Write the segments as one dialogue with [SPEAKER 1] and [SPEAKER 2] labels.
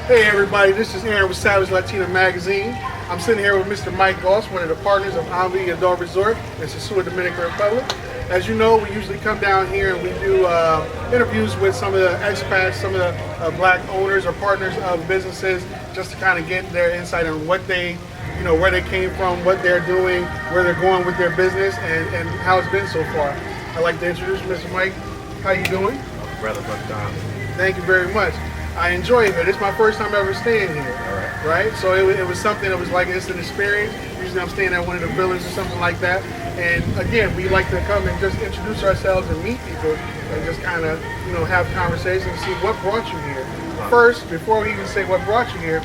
[SPEAKER 1] Hey everybody, this is Aaron with Savage Latina Magazine. I'm sitting here with Mr. Mike Goss, one of the partners of Envy Adult Resort in Sosúa, Dominican Republic. As you know, we usually come down here and we do interviews with some of the expats, some of the black owners or partners of businesses, just to kind of get their insight on what they, where they came from, what they're doing, where they're going with their business, and how it's been so far. I'd like to introduce Mr. Mike. How you doing?
[SPEAKER 2] Brother Buckdown.
[SPEAKER 1] Thank you very much. I enjoy it, but it's my first time ever staying here.
[SPEAKER 2] All right.
[SPEAKER 1] Right? So it was something that was like, it's an experience. Usually I'm staying at one of the villas or something like that. And again, we like to come and just introduce ourselves and meet people and just kind of, have conversations and see what brought you here. First, before we even say what brought you here,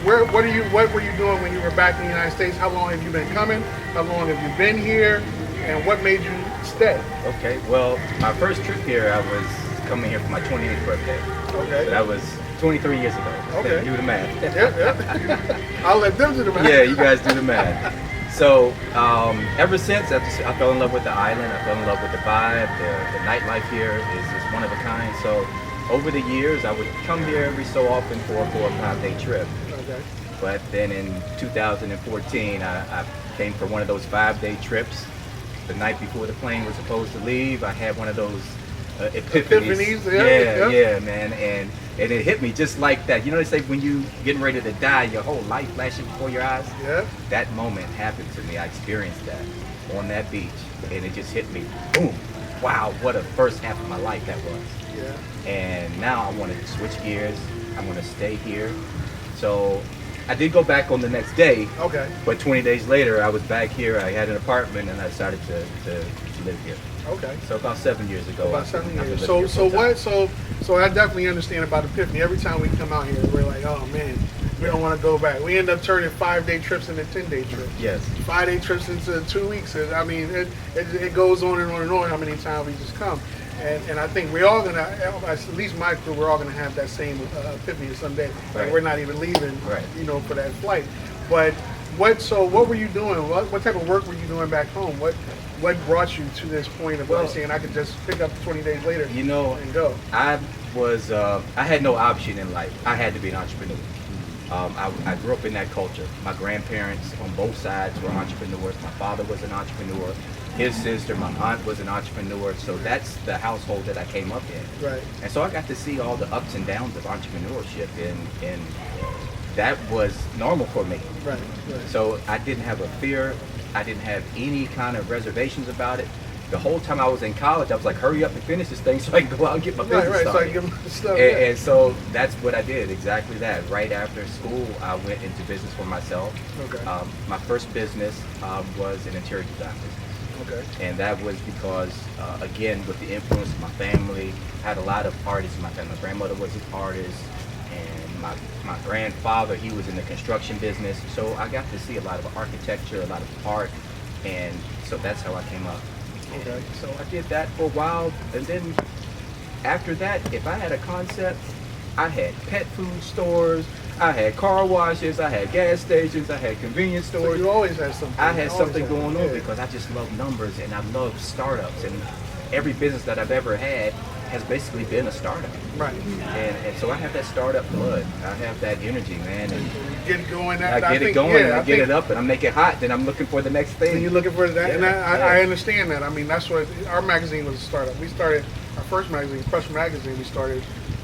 [SPEAKER 1] what were you doing when you were back in the United States? How long have you been coming? How long have you been here? And what made you stay?
[SPEAKER 2] Okay, well, my first trip here, I was coming here for my 28th birthday.
[SPEAKER 1] Okay.
[SPEAKER 2] So that was 23 years ago.
[SPEAKER 1] Okay.
[SPEAKER 2] Do the math.
[SPEAKER 1] Yep. I'll let them do the math.
[SPEAKER 2] Yeah, you guys do the math. So ever since, I fell in love with the island. I fell in love with the vibe. The nightlife here is one of a kind. So over the years, I would come here every so often for a 4 or 5 day trip.
[SPEAKER 1] Okay.
[SPEAKER 2] But then in 2014, I came for one of those 5-day trips. The night before the plane was supposed to leave, I had one of those epiphanies. Yeah, man, and it hit me just like that. You know, they say when you getting ready to die, your whole life flashing before your eyes.
[SPEAKER 1] Yeah.
[SPEAKER 2] That moment happened to me. I experienced that on that beach, and it just hit me. Boom! Wow, what a first half of my life that was.
[SPEAKER 1] Yeah.
[SPEAKER 2] And now I want to switch gears. I want to stay here. So I did go back on the next day.
[SPEAKER 1] Okay.
[SPEAKER 2] But 20 days later, I was back here. I had an apartment, and I decided to live here.
[SPEAKER 1] Okay.
[SPEAKER 2] So about 7 years ago.
[SPEAKER 1] About 7
[SPEAKER 2] I've been
[SPEAKER 1] years.
[SPEAKER 2] living here full time.
[SPEAKER 1] So I definitely understand about Epiphany. Every time we come out here, we're like, oh man, we don't want to go back. We end up turning 5-day trips into 10-day trips.
[SPEAKER 2] Yes.
[SPEAKER 1] 5-day trips into 2 weeks. I mean, it goes on and on and on how many times we just come. And I think we're all gonna, at least my crew, we're all gonna have that same epiphany someday. Like
[SPEAKER 2] Right.
[SPEAKER 1] we're not even leaving,
[SPEAKER 2] Right.
[SPEAKER 1] For that flight. But what were you doing? What type of work were you doing back home? What brought you to this point of saying I could just pick up 20 days later and go?
[SPEAKER 2] I had no option in life. I had to be an entrepreneur. I grew up in that culture. My grandparents on both sides were entrepreneurs. My father was an entrepreneur. His sister, my aunt, was an entrepreneur. So that's the household that I came up in.
[SPEAKER 1] Right.
[SPEAKER 2] And so I got to see all the ups and downs of entrepreneurship, and that was normal for me.
[SPEAKER 1] Right.
[SPEAKER 2] So I didn't have a fear. I didn't have any kind of reservations about it. The whole time I was in college, I was like, hurry up and finish this thing so I can go out and get my business started.
[SPEAKER 1] So I can get my stuff.
[SPEAKER 2] And so that's what I did, exactly that. Right after school, I went into business for myself.
[SPEAKER 1] Okay.
[SPEAKER 2] My first business was an interior design business.
[SPEAKER 1] Okay.
[SPEAKER 2] And that was because, again, with the influence of my family, I had a lot of artists in my family. My grandmother was an artist, and my grandfather, he was in the construction business. So I got to see a lot of architecture, a lot of art, and so that's how I came up.
[SPEAKER 1] Okay.
[SPEAKER 2] So I did that for a while, and then after that, if I had a concept, I had pet food stores, I had car washes, I had gas stations, I had convenience
[SPEAKER 1] So
[SPEAKER 2] stores.
[SPEAKER 1] you always had something.
[SPEAKER 2] I had something going on because I just love numbers and I love startups, and every business that I've ever had has basically been a startup.
[SPEAKER 1] Right.
[SPEAKER 2] And so I have that startup blood. I have that energy, man. And
[SPEAKER 1] Get it going.
[SPEAKER 2] I get it going, and I get it up, and I make it hot. Then I'm looking for the next thing.
[SPEAKER 1] And you're looking for that,
[SPEAKER 2] Yeah,
[SPEAKER 1] and I understand that. I mean, that's what our magazine was a startup. We started our first magazine, Crush Magazine. We started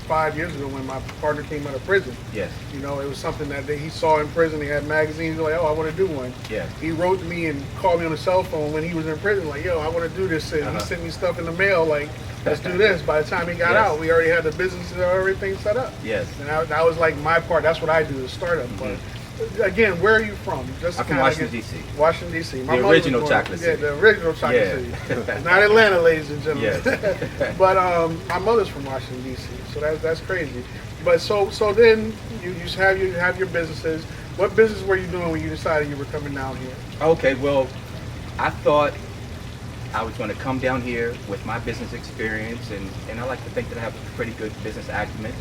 [SPEAKER 1] 5 years ago when my partner came out of prison.
[SPEAKER 2] Yes.
[SPEAKER 1] It was something that he saw in prison. He had magazines. Like, oh, I want to do one.
[SPEAKER 2] Yeah.
[SPEAKER 1] He wrote to me and called me on the cell phone when he was in prison. Like, yo, I want to do this. And he sent me stuff in the mail. Like, let's do this. By the time he got out, we already had the business and everything set up.
[SPEAKER 2] Yes.
[SPEAKER 1] And that was like my part. That's what I do, is startup. But again, where are you from? Just
[SPEAKER 2] I'm from Washington, D.C.
[SPEAKER 1] Washington, D.C.
[SPEAKER 2] The original chocolate city.
[SPEAKER 1] Yeah, the original chocolate city. Not Atlanta, ladies and gentlemen.
[SPEAKER 2] Yes.
[SPEAKER 1] But my mother's from Washington, D.C. So that's crazy. But so then you have your businesses. What business were you doing when you decided you were coming down here?
[SPEAKER 2] Okay, well, I thought I was going to come down here with my business experience, and I like to think that I have a pretty good business acumen,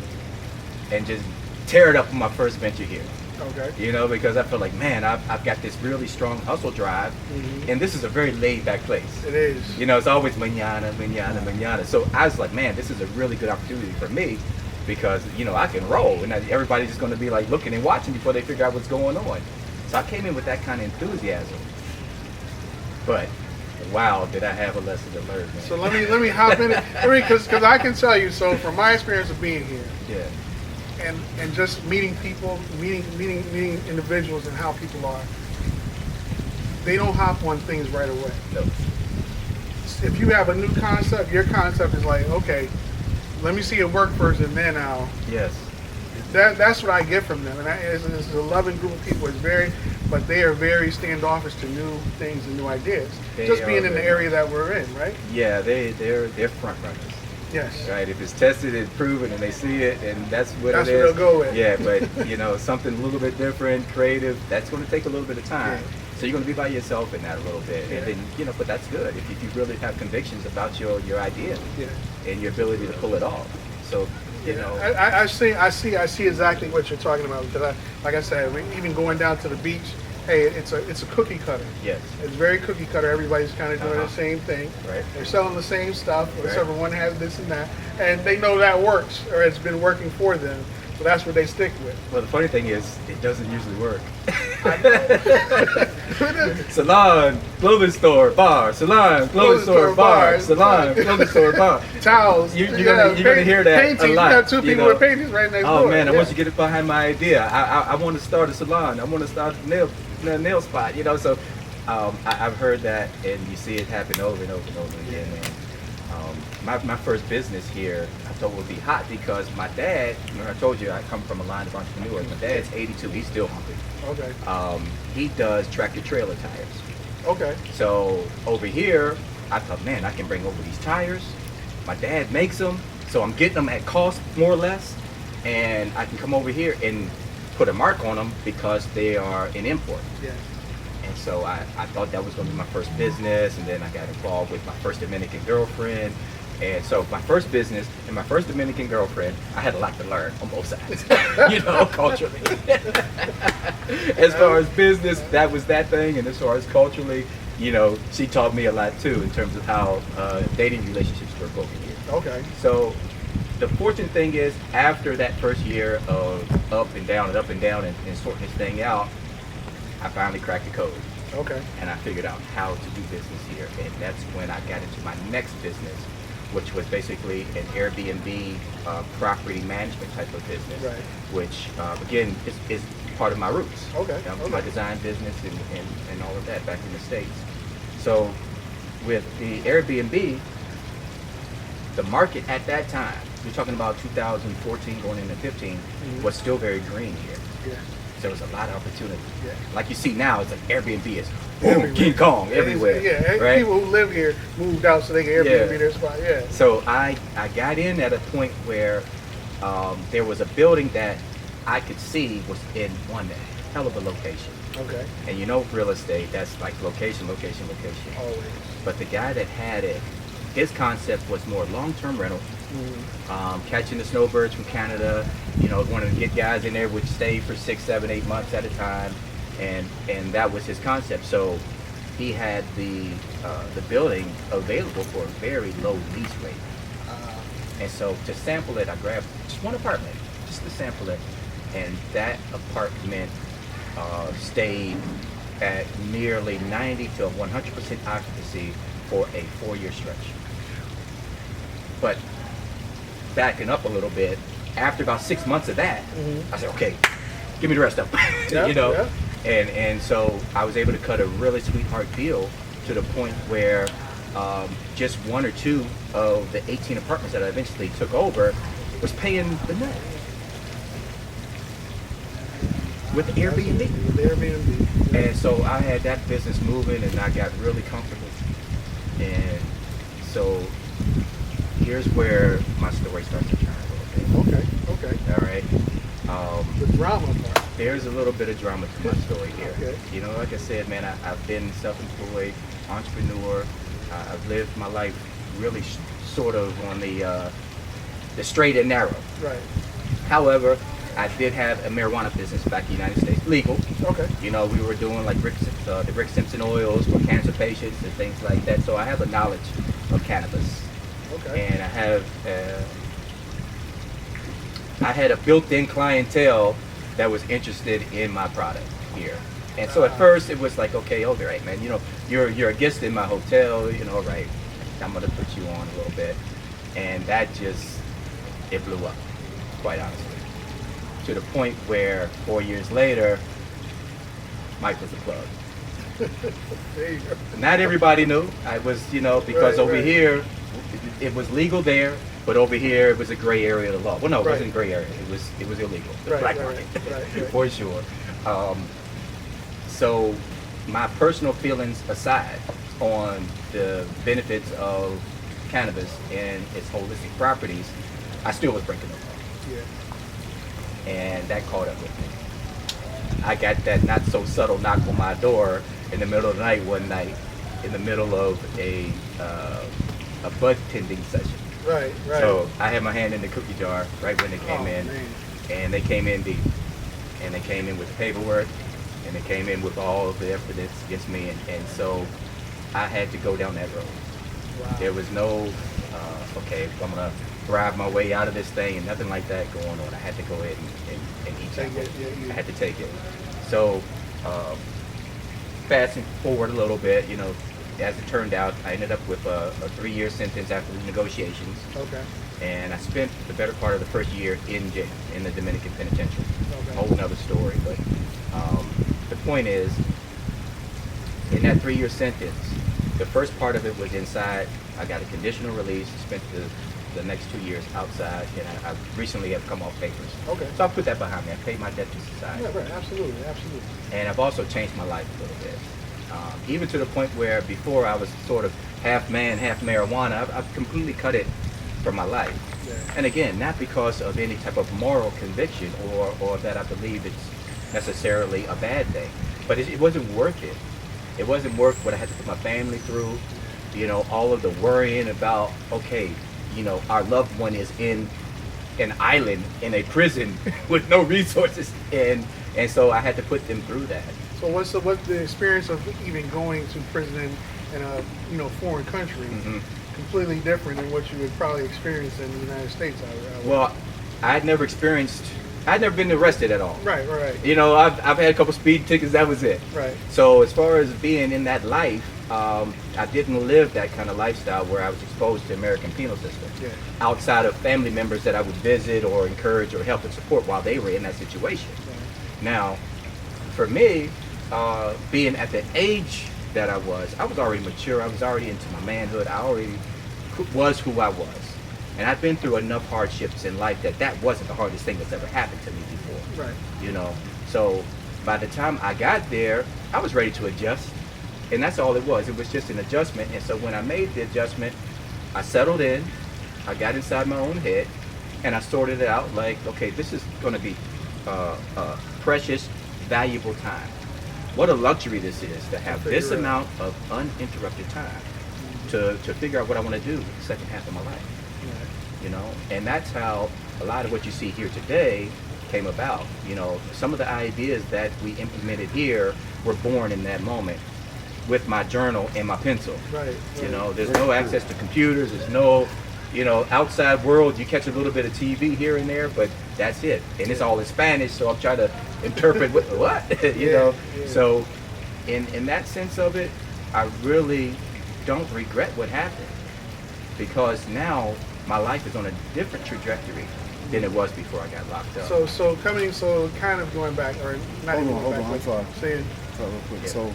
[SPEAKER 2] and just tear it up on my first venture here.
[SPEAKER 1] Okay.
[SPEAKER 2] Because I feel like, man, I've got this really strong hustle drive, and this is a very laid-back place.
[SPEAKER 1] It is.
[SPEAKER 2] It's always mañana, mañana, mañana. So I was like, man, this is a really good opportunity for me because I can roll, and everybody's just going to be like looking and watching before they figure out what's going on. So I came in with that kind of enthusiasm, but wow, did I have a lesson to learn, man.
[SPEAKER 1] So let me hop in it, because I can tell you, so from my experience of being here, and just meeting people, meeting individuals and how people are, they don't hop on things right away.
[SPEAKER 2] No.
[SPEAKER 1] If you have a new concept, your concept is like, okay, let me see it work first, and then I'll.
[SPEAKER 2] Yes.
[SPEAKER 1] That's what I get from them, and it's a loving group of people. But they are very standoffish to new things and new ideas. Just being in the area that we're in, right?
[SPEAKER 2] Yeah, they're front runners.
[SPEAKER 1] Yes.
[SPEAKER 2] Right. If it's tested and proven, and they see it, and that's what
[SPEAKER 1] That's
[SPEAKER 2] it is.
[SPEAKER 1] what they'll go with.
[SPEAKER 2] Yeah, but something a little bit different, creative. That's going to take a little bit of time.
[SPEAKER 1] Yeah.
[SPEAKER 2] So you're going to be by yourself in that a little bit,
[SPEAKER 1] Yeah.
[SPEAKER 2] and then but that's good if you really have convictions about your idea
[SPEAKER 1] Yeah.
[SPEAKER 2] and your ability to pull it off. So
[SPEAKER 1] I see exactly what you're talking about, because like I said, even going down to the beach, hey, it's a cookie cutter.
[SPEAKER 2] Yes.
[SPEAKER 1] It's very cookie cutter. Everybody's kind of doing the same thing.
[SPEAKER 2] Right.
[SPEAKER 1] They're selling the same stuff, except
[SPEAKER 2] Right.
[SPEAKER 1] for one has this and that, and they know that works, or it's been working for them. So that's what they stick with.
[SPEAKER 2] Well, the funny thing is, it doesn't usually work.
[SPEAKER 1] I know.
[SPEAKER 2] Salon, clothing store, bar. Salon, clothing store, bar. Salon, clothing store, bar.
[SPEAKER 1] Towels.
[SPEAKER 2] You're gonna hear that
[SPEAKER 1] paintings.
[SPEAKER 2] a lot.
[SPEAKER 1] You got two people with paintings right next door.
[SPEAKER 2] Oh man, I
[SPEAKER 1] Yeah.
[SPEAKER 2] want you to get behind my idea. I want to start a salon. I want to start a nail spot. So I've heard that, and you see it happen over and over and over again. And my first business here, I thought would be hot because my dad. Remember I told you I come from a line of entrepreneurs. My dad's 82. He's still hungry.
[SPEAKER 1] Okay.
[SPEAKER 2] He does tractor trailer tires.
[SPEAKER 1] Okay.
[SPEAKER 2] So over here, I thought, man, I can bring over these tires. My dad makes them, so I'm getting them at cost, more or less, and I can come over here and put a mark on them because they are an import.
[SPEAKER 1] Yeah.
[SPEAKER 2] And so I thought that was going to be my first business, and then I got involved with my first Dominican girlfriend. And so my first business and my first Dominican girlfriend, I had a lot to learn on both sides, culturally. As far as business, that was that thing, and as far as culturally, she taught me a lot too in terms of how dating relationships work over here.
[SPEAKER 1] Okay.
[SPEAKER 2] So the fortunate thing is, after that first year of up and down and sorting this thing out, I finally cracked the code.
[SPEAKER 1] Okay.
[SPEAKER 2] And I figured out how to do business here, and that's when I got into my next business, which was basically an Airbnb property management type of business,
[SPEAKER 1] Right.
[SPEAKER 2] which again is part of my roots.
[SPEAKER 1] Okay.
[SPEAKER 2] My design business and all of that back in the States. So with the Airbnb, the market at that time, we're talking about 2014 going into 15, was still very green here.
[SPEAKER 1] Yeah.
[SPEAKER 2] There was a lot of opportunity.
[SPEAKER 1] Yeah.
[SPEAKER 2] Like you see now, it's like Airbnb is
[SPEAKER 1] Everywhere.
[SPEAKER 2] King Kong everywhere.
[SPEAKER 1] Yeah,
[SPEAKER 2] right?
[SPEAKER 1] People who live here moved out so they can Airbnb their spot. Yeah.
[SPEAKER 2] So I got in at a point where there was a building that I could see was in one hell of a location.
[SPEAKER 1] Okay.
[SPEAKER 2] And real estate, that's like location.
[SPEAKER 1] Always.
[SPEAKER 2] But the guy that had it, his concept was more long-term rental. Catching the snowbirds from Canada, wanting to get guys in there would stay for 6, 7, 8 months at a time, and that was his concept. So he had the building available for a very low lease rate, and so to sample it, I grabbed just one apartment, just to sample it, and that apartment stayed at nearly 90 to 100% occupancy for a 4-year stretch. But backing up a little bit, after about 6 months of that, I said, okay, give me the rest of them.
[SPEAKER 1] Yeah.
[SPEAKER 2] And so I was able to cut a really sweetheart deal to the point where just 1 or 2 of the 18 apartments that I eventually took over was paying the net with Airbnb.
[SPEAKER 1] With Airbnb.
[SPEAKER 2] And so I had that business moving, and I got really comfortable. And so here's where my story starts to turn a little bit.
[SPEAKER 1] Okay.
[SPEAKER 2] All right.
[SPEAKER 1] The drama part.
[SPEAKER 2] There's a little bit of drama to my story here.
[SPEAKER 1] Okay.
[SPEAKER 2] Like I said, man, I've been self-employed, entrepreneur. I've lived my life really sort of on the straight and narrow.
[SPEAKER 1] Right.
[SPEAKER 2] However, I did have a marijuana business back in the United States, legal.
[SPEAKER 1] Okay.
[SPEAKER 2] We were doing like the Rick Simpson oils for cancer patients and things like that. So I have a knowledge of cannabis.
[SPEAKER 1] Okay.
[SPEAKER 2] And I have I had a built-in clientele that was interested in my product here. And so at first it was like, okay, all right, man, you know, you're a guest in my hotel, you know, right, I'm gonna put you on a little bit. And that just, it blew up, quite honestly. To the point where 4 years later, Mike was the plug.
[SPEAKER 1] There you go.
[SPEAKER 2] Not everybody knew. I was, you know, because over
[SPEAKER 1] right.
[SPEAKER 2] here, it was legal there, but over here it was a gray area of the law. Well, no, it wasn't a gray area. It was illegal. The black market, for sure. So, my personal feelings aside on the benefits of cannabis and its holistic properties, I still was breaking the law.
[SPEAKER 1] Yeah.
[SPEAKER 2] And that caught up with me. I got that not so subtle knock on my door in the middle of the night one night, in the middle of a bud tending session.
[SPEAKER 1] Right.
[SPEAKER 2] So I had my hand in the cookie jar right when they came in,
[SPEAKER 1] man.
[SPEAKER 2] and they came in deep, and they came in with the paperwork, and they came in with all of the evidence against me, and so I had to go down that road.
[SPEAKER 1] Wow.
[SPEAKER 2] There was no, okay, I'm gonna bribe my way out of this thing, and nothing like that going on. I had to go ahead and eat
[SPEAKER 1] Take
[SPEAKER 2] that.
[SPEAKER 1] it,
[SPEAKER 2] I had to take it. So, fast forward a little bit, you know, as it turned out, I ended up with a 3-year sentence after the negotiations.
[SPEAKER 1] Okay.
[SPEAKER 2] And I spent the better part of the first year in jail, in the Dominican penitentiary.
[SPEAKER 1] Okay.
[SPEAKER 2] A whole nother story, but the point is, in that 3-year sentence, the first part of it was inside. I got a conditional release, spent the next 2 years outside, and I recently have come off papers.
[SPEAKER 1] Okay.
[SPEAKER 2] So I put that behind me. I paid my debt to society.
[SPEAKER 1] Yeah, right. Absolutely.
[SPEAKER 2] And I've also changed my life a little bit. Even to the point where before I was sort of half man, half marijuana, I've completely cut it from my life.
[SPEAKER 1] Yeah.
[SPEAKER 2] And again, not because of any type of moral conviction or that I believe it's necessarily a bad thing, but it wasn't worth it. It wasn't worth what I had to put my family through, you know, all of the worrying about, okay, you know, our loved one is in an island in a prison with no resources, and so I had to put them through that.
[SPEAKER 1] So what's the experience of even going to prison in a foreign country?
[SPEAKER 2] Mm-hmm.
[SPEAKER 1] Completely different than what you would probably experience in the United States.
[SPEAKER 2] Well, I'd never been arrested at all.
[SPEAKER 1] Right.
[SPEAKER 2] You know, I've had a couple speed tickets. That was it.
[SPEAKER 1] Right.
[SPEAKER 2] So as far as being in that life, I didn't live that kind of lifestyle where I was exposed to the American penal system.
[SPEAKER 1] Yeah.
[SPEAKER 2] Outside of family members that I would visit or encourage or help and support while they were in that situation.
[SPEAKER 1] Right.
[SPEAKER 2] Now, for me, being at the age that I was already mature. I was already into my manhood. I already was who I was. And I've been through enough hardships in life that wasn't the hardest thing that's ever happened to me before.
[SPEAKER 1] Right.
[SPEAKER 2] You know, so by the time I got there, I was ready to adjust. And that's all it was. It was just an adjustment. And so when I made the adjustment, I settled in, I got inside my own head, and I sorted it out like, okay, this is going to be precious, valuable time. What a luxury this is to have this amount of uninterrupted time to figure out what I want to do the second half of my life. You know, and that's how a lot of what you see here today came about. You know, some of the ideas that we implemented here were born in that moment with my journal and my pencil.
[SPEAKER 1] Right.
[SPEAKER 2] You know, there's no access to computers. There's no, you know, outside world. You catch a little bit of TV here and there, but that's it. And it's all in Spanish, so I'm trying to interpret what you know.
[SPEAKER 1] Yeah.
[SPEAKER 2] So, in that sense of it, I really don't regret what happened, because now my life is on a different trajectory than it was before I got locked up.
[SPEAKER 1] So kind of going back, or not even going back.
[SPEAKER 3] I'm sorry.
[SPEAKER 1] Saying,
[SPEAKER 3] Sorry, real quick.
[SPEAKER 2] Yeah.
[SPEAKER 3] So,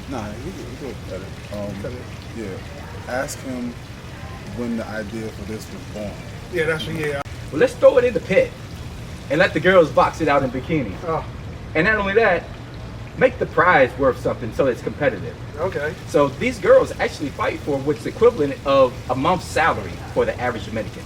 [SPEAKER 3] nah, he good at it.
[SPEAKER 1] Cut it.
[SPEAKER 3] Yeah. Ask him when the idea for this was born.
[SPEAKER 1] yeah, that's what. Yeah.
[SPEAKER 2] Well, let's throw it in the pit and let the girls box it out in bikinis.
[SPEAKER 1] Oh,
[SPEAKER 2] And not only that, make the prize worth something so it's competitive.
[SPEAKER 1] okay.
[SPEAKER 2] So these girls actually fight for what's equivalent of a month's salary for the average Dominican.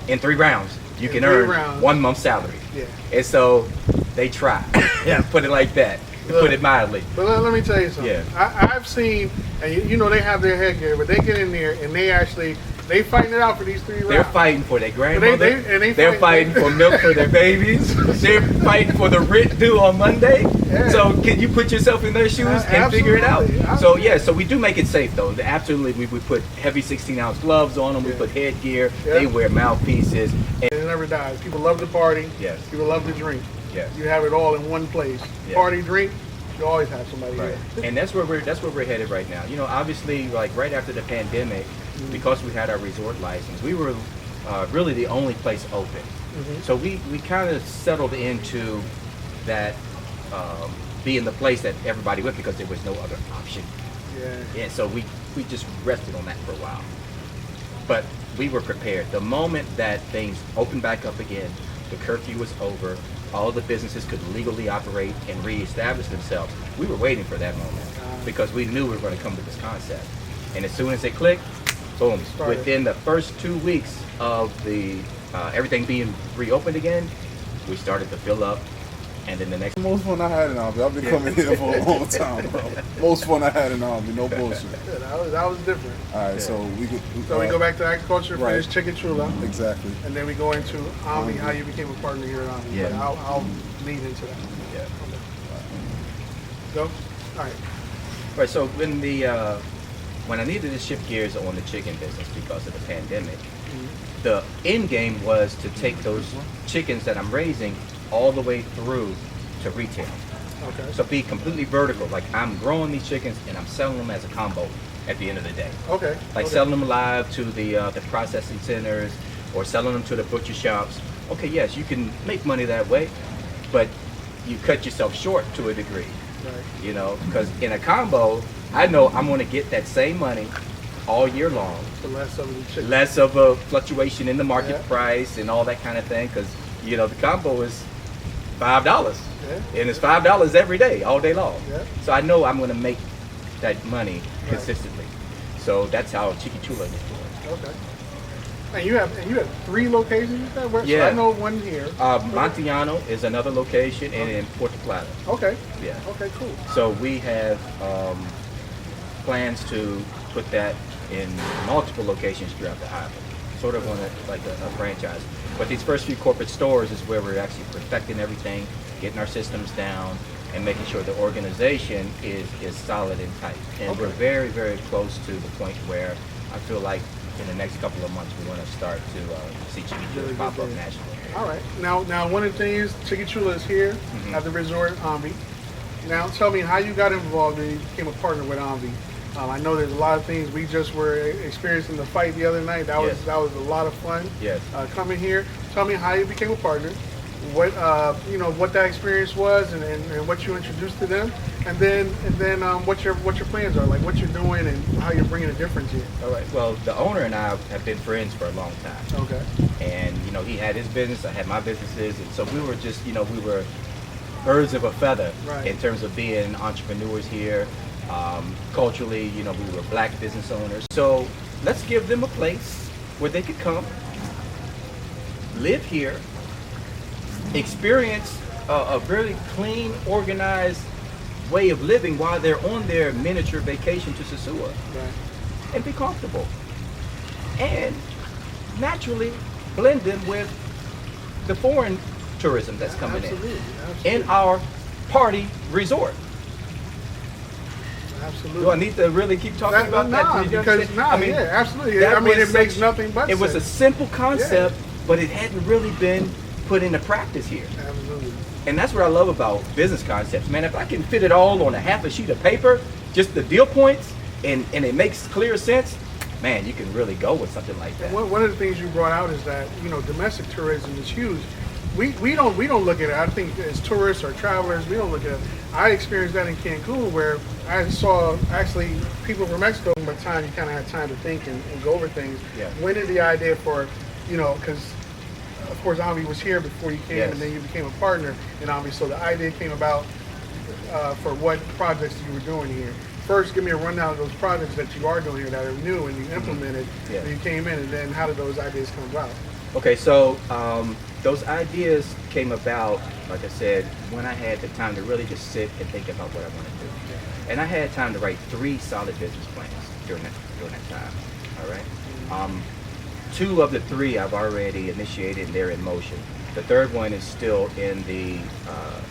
[SPEAKER 2] In 3 rounds, you
[SPEAKER 1] In
[SPEAKER 2] can
[SPEAKER 1] 3
[SPEAKER 2] earn
[SPEAKER 1] rounds.
[SPEAKER 2] 1 month's salary.
[SPEAKER 1] Yeah.
[SPEAKER 2] And so they try. Yeah, put it like that. To put it mildly.
[SPEAKER 1] But let me tell you something.
[SPEAKER 2] Yeah.
[SPEAKER 1] I've seen, and you know they have their headgear, but they get in there and they fighting it out for these 3 rounds.
[SPEAKER 2] They're fighting for their grandmother.
[SPEAKER 1] They're
[SPEAKER 2] fighting for milk for their babies. They're fighting for the rent due on Monday.
[SPEAKER 1] Yeah.
[SPEAKER 2] So can you put yourself in their shoes and figure it out?
[SPEAKER 1] Absolutely.
[SPEAKER 2] So yeah, so we do make it safe though. Absolutely, we put heavy 16-ounce gloves on them. We
[SPEAKER 1] Yeah.
[SPEAKER 2] put headgear.
[SPEAKER 1] Yeah.
[SPEAKER 2] They wear mouthpieces.
[SPEAKER 1] And never dies. People love to party.
[SPEAKER 2] Yes.
[SPEAKER 1] People love to drink.
[SPEAKER 2] Yes.
[SPEAKER 1] You have it all in one place.
[SPEAKER 2] Yes.
[SPEAKER 1] Party, drink. You always have somebody
[SPEAKER 2] Right.
[SPEAKER 1] here.
[SPEAKER 2] And that's where we're headed right now. You know, obviously, like right after the pandemic, because we had our resort license, we were really the only place open. So we kind of settled into that being the place that everybody went because there was no other option.
[SPEAKER 1] Yeah.
[SPEAKER 2] And so we just rested on that for a while. But we were prepared. The moment that things opened back up again, the curfew was over, all the businesses could legally operate and reestablish themselves. We were waiting for that moment because we knew we were going to come with this concept. And as soon as it clicked, boom, within the first 2 weeks of the everything being reopened again, we started to fill up. And then the next
[SPEAKER 3] Most fun I had in Army. I've been coming here for a long time, bro. Most fun I had in Army, no bullshit.
[SPEAKER 1] Yeah, that was different.
[SPEAKER 3] All right, so we
[SPEAKER 1] go back to agriculture,
[SPEAKER 3] right.
[SPEAKER 1] finish Chicken Chula.
[SPEAKER 3] Exactly.
[SPEAKER 1] And then we go into Omni, how you became a partner here at Omni.
[SPEAKER 2] Yeah.
[SPEAKER 1] But I'll lead into that.
[SPEAKER 2] Yeah.
[SPEAKER 1] Go? All right.
[SPEAKER 2] Right. So when I needed to shift gears on the chicken business because of the pandemic, the end game was to take those chickens that I'm raising all the way through to retail.
[SPEAKER 1] Okay.
[SPEAKER 2] So be completely vertical. Like I'm growing these chickens and I'm selling them as a combo at the end of the day.
[SPEAKER 1] Okay.
[SPEAKER 2] Like selling them live to the processing centers or selling them to the butcher shops. Okay, yes, you can make money that way, but you cut yourself short to a degree.
[SPEAKER 1] Right.
[SPEAKER 2] You know, because in a combo, I know I'm going to get that same money all year long.
[SPEAKER 1] For less of the chicken.
[SPEAKER 2] Less of a fluctuation in the market
[SPEAKER 1] Yeah.
[SPEAKER 2] price and all that kind of thing, because you know the combo is $5,
[SPEAKER 1] Yeah.
[SPEAKER 2] and it's $5 every day, all day long.
[SPEAKER 1] Yeah.
[SPEAKER 2] So I know I'm going to make that money
[SPEAKER 1] Right.
[SPEAKER 2] consistently. So that's how Chicken Chula is born.
[SPEAKER 1] Okay. And you have 3 locations that work?
[SPEAKER 2] Yeah.
[SPEAKER 1] So I know one here.
[SPEAKER 2] Montiano is another location, and in Puerto Plata.
[SPEAKER 1] Okay.
[SPEAKER 2] Yeah.
[SPEAKER 1] Okay, cool.
[SPEAKER 2] So we have plans to put that in multiple locations throughout the island, sort of on a franchise. But these first few corporate stores is where we're actually perfecting everything, getting our systems down, and making sure the organization is solid and tight. And
[SPEAKER 1] Okay.
[SPEAKER 2] we're very, very close to the point where I feel like in the next couple of months we want to start to see Chicken Chula
[SPEAKER 1] Really
[SPEAKER 2] pop
[SPEAKER 1] good
[SPEAKER 2] up
[SPEAKER 1] there.
[SPEAKER 2] nationally.
[SPEAKER 1] All right. Now one of the things, Chicken Chula is here at the resort, Omni. Now tell me how you got involved and you became a partner with Omni. I know there's a lot of things. We just were experiencing the fight the other night. That
[SPEAKER 2] Yes.
[SPEAKER 1] was a lot of fun.
[SPEAKER 2] Yes.
[SPEAKER 1] Coming here, tell me how you became a partner, what what that experience was, and what you introduced to them, and then what your plans are, like what you're doing and how you're bringing a difference here.
[SPEAKER 2] All right. Well, the owner and I have been friends for a long time.
[SPEAKER 1] Okay.
[SPEAKER 2] And you know, he had his business, I had my businesses, and so we were just, we were birds of a feather
[SPEAKER 1] Right.
[SPEAKER 2] in terms of being entrepreneurs here. Culturally, we were black business owners. So let's give them a place where they could come, live here, experience a really clean, organized way of living while they're on their miniature vacation to Sosua,
[SPEAKER 1] Right.
[SPEAKER 2] and be comfortable. And naturally blend them with the foreign tourism that's coming
[SPEAKER 1] Absolutely.
[SPEAKER 2] in our party resort.
[SPEAKER 1] Absolutely.
[SPEAKER 2] Do I need to really keep talking about that?
[SPEAKER 1] Nah,
[SPEAKER 2] Do you
[SPEAKER 1] because
[SPEAKER 2] understand?
[SPEAKER 1] yeah, absolutely.
[SPEAKER 2] that
[SPEAKER 1] I mean,
[SPEAKER 2] was
[SPEAKER 1] it makes
[SPEAKER 2] such-
[SPEAKER 1] nothing but
[SPEAKER 2] It was a
[SPEAKER 1] sense.
[SPEAKER 2] simple concept, but it hadn't really been put into practice here.
[SPEAKER 1] Absolutely.
[SPEAKER 2] And that's what I love about business concepts, man. If I can fit it all on a half a sheet of paper, just the deal points, and it makes clear sense, man, you can really go with something like that.
[SPEAKER 1] One of the things you brought out is that domestic tourism is huge. We don't look at it. I think as tourists or travelers, we don't look at it. I experienced that in Cancun, where I saw actually people from Mexico. By the time you kind of had time to think and go over things,
[SPEAKER 2] Yeah.
[SPEAKER 1] when did the idea for because of course Avi was here before you came,
[SPEAKER 2] Yes.
[SPEAKER 1] and then you became a partner in Avi. So the idea came about for what projects you were doing here. First, give me a rundown of those projects that you are doing here that are new and you implemented.
[SPEAKER 2] Yeah.
[SPEAKER 1] And you came in, and then how did those ideas come about?
[SPEAKER 2] Okay, so those ideas came about, like I said, when I had the time to really just sit and think about what I want to do. And I had time to write 3 solid business plans during that time. All right. 2 of the 3 I've already initiated and they're in motion. The third one is still in the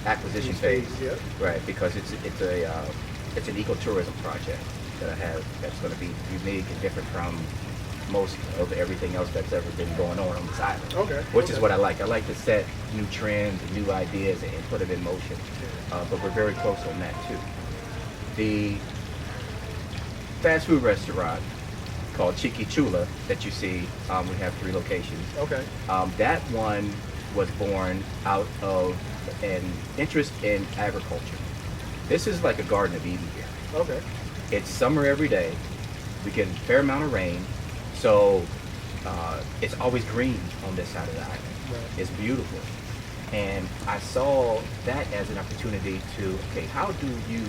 [SPEAKER 2] acquisition phase,
[SPEAKER 1] Yep.
[SPEAKER 2] right? Because it's an ecotourism project that I have that's going to be unique and different from most of everything else that's ever been going on this island.
[SPEAKER 1] Okay.
[SPEAKER 2] Which is what I like. I like to set new trends and new ideas and put it in motion. But we're very close on that too. The fast food restaurant called Chiqui Chula that you see, we have 3 locations.
[SPEAKER 1] Okay.
[SPEAKER 2] That one was born out of an interest in agriculture. This is like a Garden of Eden here.
[SPEAKER 1] Okay.
[SPEAKER 2] It's summer every day. We get a fair amount of rain, so it's always green on this side of the island.
[SPEAKER 1] Right.
[SPEAKER 2] It's beautiful. And I saw that as an opportunity to, okay, how do you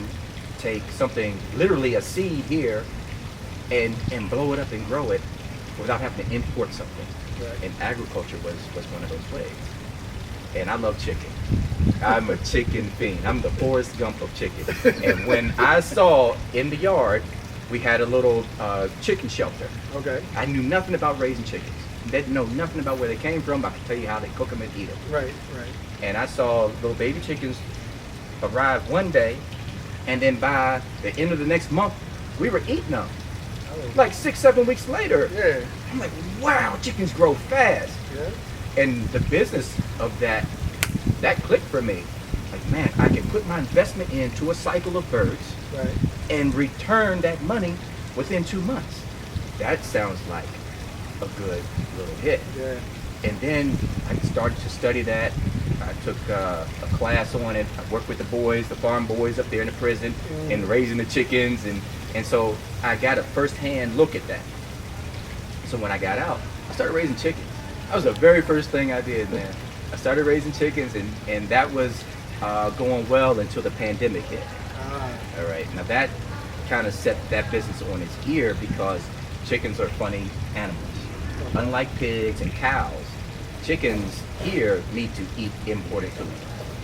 [SPEAKER 2] take something, literally a seed here, and blow it up and grow it without having to import something?
[SPEAKER 1] Right.
[SPEAKER 2] And agriculture was one of those ways. And I love chicken. I'm a chicken fiend. I'm the Forrest Gump of chicken. And when I saw in the yard, we had a little chicken shelter.
[SPEAKER 1] Okay.
[SPEAKER 2] I knew nothing about raising chickens. Didn't know nothing about where they came from, but I could tell you how they cook them and eat them.
[SPEAKER 1] Right, right.
[SPEAKER 2] And I saw little baby chickens arrive one day, and then by the end of the next month, we were eating them. Like 6-7 weeks later.
[SPEAKER 1] Yeah.
[SPEAKER 2] I'm like, wow, chickens grow fast.
[SPEAKER 1] Yeah.
[SPEAKER 2] And the business of that clicked for me. Like, man, I can put my investment into a cycle of birds
[SPEAKER 1] Right.
[SPEAKER 2] and return that money within 2 months. That sounds like a good little hit.
[SPEAKER 1] Yeah.
[SPEAKER 2] And then I started to study that. I took a class on it. I worked with the boys, the farm boys up there in the prison, and raising the chickens. And so I got a first-hand look at that. So when I got out, I started raising chickens. That was the very first thing I did, man. I started raising chickens, and that was going well until the pandemic hit. All right. Now that kind of set that business on its ear because chickens are funny animals. Unlike pigs and cows, chickens here need to eat imported food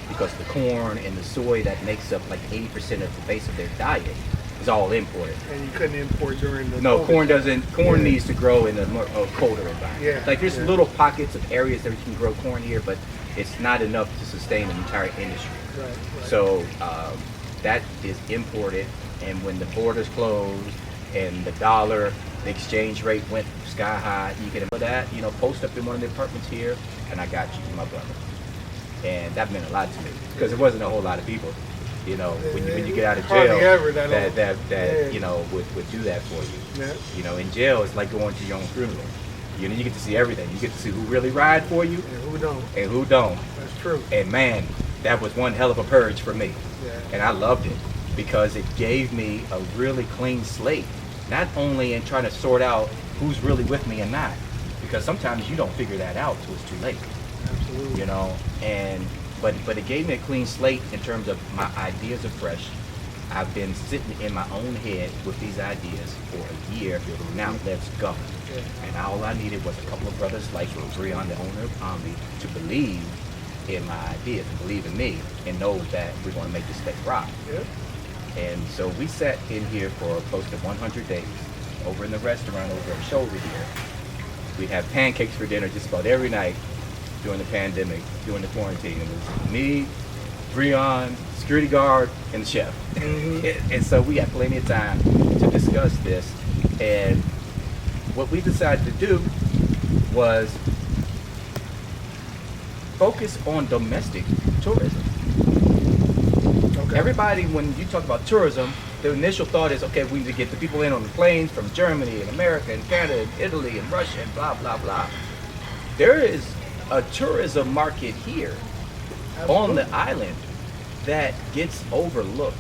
[SPEAKER 2] because the corn and the soy that makes up like 80% of the base of their diet is all imported.
[SPEAKER 1] And you couldn't import during the
[SPEAKER 2] No,
[SPEAKER 1] COVID.
[SPEAKER 2] corn doesn't. Corn
[SPEAKER 1] Yeah.
[SPEAKER 2] needs to grow in a more colder environment.
[SPEAKER 1] Yeah,
[SPEAKER 2] Like there's
[SPEAKER 1] yeah.
[SPEAKER 2] little pockets of areas that we can grow corn here, but it's not enough to sustain an entire industry.
[SPEAKER 1] Right, right.
[SPEAKER 2] So that is imported, and when the borders closed and the dollar, the exchange rate went sky high, you can that, post up in one of the apartments here, and I got you, my brother. And that meant a lot to me because there wasn't a whole lot of people, when you get out of jail,
[SPEAKER 1] Hardly ever that
[SPEAKER 2] would do that for you.
[SPEAKER 1] Yeah.
[SPEAKER 2] In jail, it's like going to your own funeral. You get to see everything. You get to see who really ride for you
[SPEAKER 1] And who don't?
[SPEAKER 2] and who don't.
[SPEAKER 1] That's true.
[SPEAKER 2] And man, that was one hell of a purge for me.
[SPEAKER 1] Yeah.
[SPEAKER 2] And I loved it because it gave me a really clean slate. Not only in trying to sort out who's really with me and not, because sometimes you don't figure that out till it's too late.
[SPEAKER 1] Absolutely.
[SPEAKER 2] But it gave me a clean slate in terms of my ideas are fresh. I've been sitting in my own head with these ideas for a year. Now let's go.
[SPEAKER 1] Yeah.
[SPEAKER 2] And all I needed was a couple of brothers like Breon, the owner of Omni, to believe in my ideas, to believe in me, and know that we're going to make this thing rock.
[SPEAKER 1] Yeah.
[SPEAKER 2] And so we sat in here for close to 100 days, over in the restaurant over our shoulder here. We'd have pancakes for dinner just about every night during the pandemic, during the quarantine. It was me, Breon, security guard, and the chef. And so we had plenty of time to discuss this. And what we decided to do was focus on domestic tourism.
[SPEAKER 1] Okay.
[SPEAKER 2] Everybody, when you talk about tourism, the initial thought is, okay, we need to get the people in on the planes from Germany and America and Canada and Italy and Russia and blah, blah, blah. There is a tourism market here on the island that gets overlooked.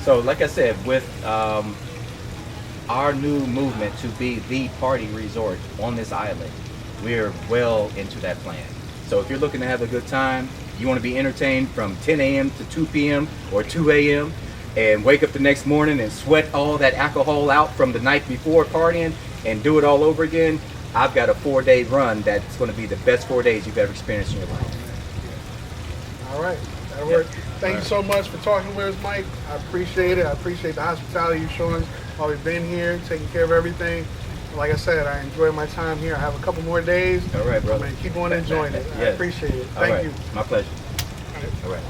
[SPEAKER 2] So like I said, with our new movement to be the party resort on this island, we're well into that plan. So if you're looking to have a good time, you want to be entertained from 10 a.m. to 2 p.m. or 2 a.m. and wake up the next morning and sweat all that alcohol out from the night before partying and do it all over again, I've got a 4-day run that's going to be the best 4 days you've ever experienced in your life.
[SPEAKER 1] All right. That'll work. Thank you so much for talking with us, Mike. I appreciate it. I appreciate the hospitality you've shown us while we've been here, taking care of everything. Like I said, I enjoy my time here. I have a couple more days.
[SPEAKER 2] All right, brother.
[SPEAKER 1] I'm going to keep on enjoying it. I
[SPEAKER 2] Yes.
[SPEAKER 1] appreciate it.
[SPEAKER 2] All
[SPEAKER 1] Thank
[SPEAKER 2] right.
[SPEAKER 1] you.
[SPEAKER 2] My pleasure.
[SPEAKER 1] All right.
[SPEAKER 2] All right.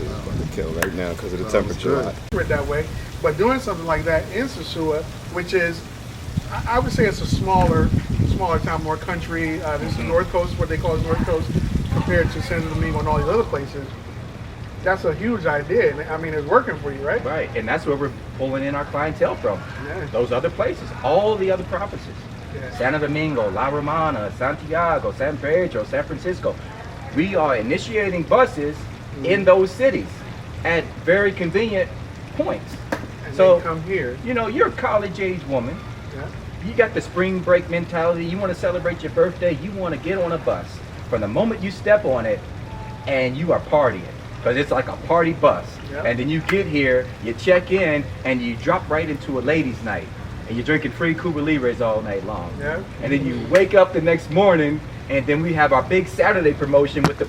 [SPEAKER 3] About to kill right now because of the
[SPEAKER 1] It's
[SPEAKER 3] temperature.
[SPEAKER 1] that way. But doing something like that in Sosua, which is I would say it's a smaller town, more country. This is North Coast, what they call North Coast, compared to San Domingo and all these other places. That's a huge idea. I mean, it's working for you, right?
[SPEAKER 2] Right, and that's where we're pulling in our clientele from.
[SPEAKER 1] Yeah.
[SPEAKER 2] Those other places, all the other provinces.
[SPEAKER 1] Yeah.
[SPEAKER 2] Santo Domingo, La Romana, Santiago, San Pedro, San Francisco. We are initiating buses in those cities at very convenient points.
[SPEAKER 1] And
[SPEAKER 2] So
[SPEAKER 1] they come here.
[SPEAKER 2] you know, you're a college-age woman.
[SPEAKER 1] Yeah.
[SPEAKER 2] You got the spring break mentality. You want to celebrate your birthday. You want to get on a bus. From the moment you step on it, and you are partying, because it's like a party bus.
[SPEAKER 1] Yep.
[SPEAKER 2] And then you get here, you check in, and you drop right into a ladies' night. And you're drinking free Cuba Libres all night long.
[SPEAKER 1] Yeah.
[SPEAKER 2] And then you wake up the next morning, and then we have our big Saturday promotion with the